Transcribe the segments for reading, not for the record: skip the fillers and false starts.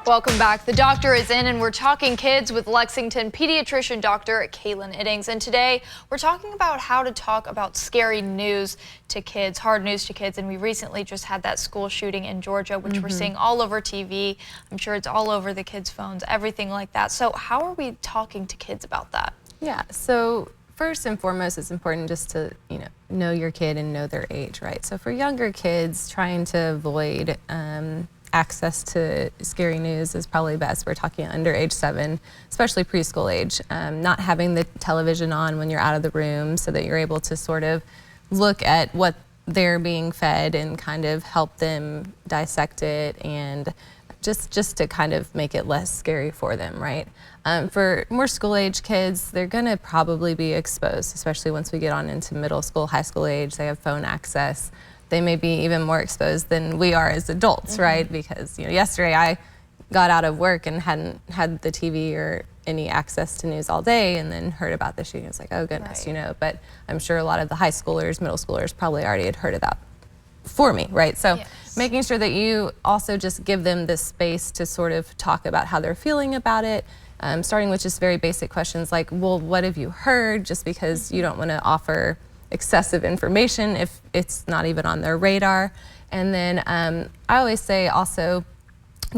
Welcome back. The doctor is in and we're talking kids with Lexington pediatrician Dr. Caitlynn Iddings. And today we're talking about how to talk about scary news to kids, hard news to kids. And we recently just had that school shooting in Georgia, which we're seeing all over TV. I'm sure it's all over the kids' phones, everything like that. So how are we talking to kids about that? Yeah, so first and foremost, it's important just to, know your kid and know their age, right? So for younger kids, trying to avoid access to scary news is probably best. We're talking under age 7, especially preschool age. Not having the television on when you're out of the room so that you're able to sort of look at what they're being fed and kind of help them dissect it and just to kind of make it less scary for them, right? For more school age kids, they're gonna probably be exposed, especially once we get on into middle school, high school age. They have phone access. They may be even more exposed than we are as adults, right? Because yesterday I got out of work and hadn't had the TV or any access to news all day, and then heard about the shooting. I was like, oh goodness, But I'm sure a lot of the high schoolers, middle schoolers probably already had heard of that for me, right? So making sure that you also just give them this space to sort of talk about how they're feeling about it, starting with just very basic questions like, well, what have you heard? Just because you don't want to offer excessive information if it's not even on their radar. And then I always say also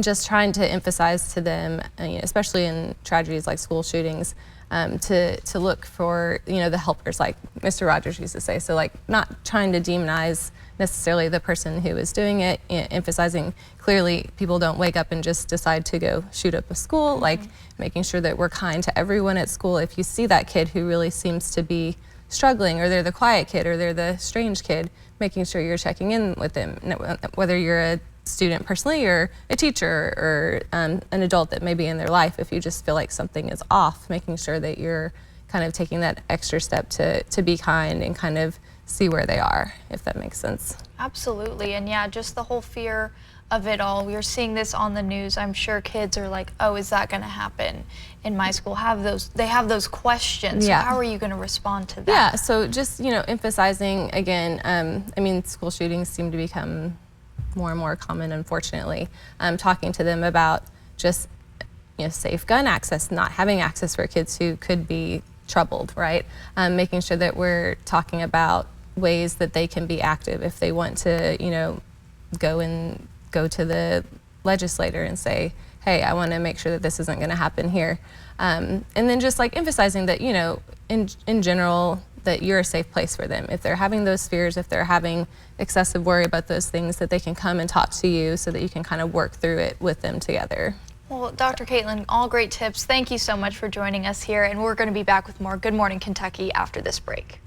just trying to emphasize to them, especially in tragedies like school shootings, to look for the helpers, like Mr. Rogers used to say. So like not trying to demonize necessarily the person who is doing it, emphasizing clearly people don't wake up and just decide to go shoot up a school, like making sure that we're kind to everyone at school. If you see that kid who really seems to be struggling, or they're the quiet kid, or they're the strange kid, making sure you're checking in with them, whether you're a student personally or a teacher or an adult that may be in their life. If you just feel like something is off, making sure that you're kind of taking that extra step to be kind and kind of see where they are, if that makes sense. Absolutely. And yeah, just the whole fear of it all. We're seeing this on the news. I'm sure kids are like, oh, is that going to happen in my school? They have those questions. So how are you going to respond to that? Yeah, so just, emphasizing again, I mean, school shootings seem to become more and more common, unfortunately. Talking to them about just, safe gun access, not having access for kids who could be troubled, right? Making sure that we're talking about ways that they can be active if they want to, go to the legislator and say, hey, I want to make sure that this isn't going to happen here. And then just like emphasizing that, in general, that you're a safe place for them. If they're having those fears, if they're having excessive worry about those things, that they can come and talk to you so that you can kind of work through it with them together. Well, Dr. Caitlynn, all great tips. Thank you so much for joining us here, and we're going to be back with more Good Morning Kentucky after this break.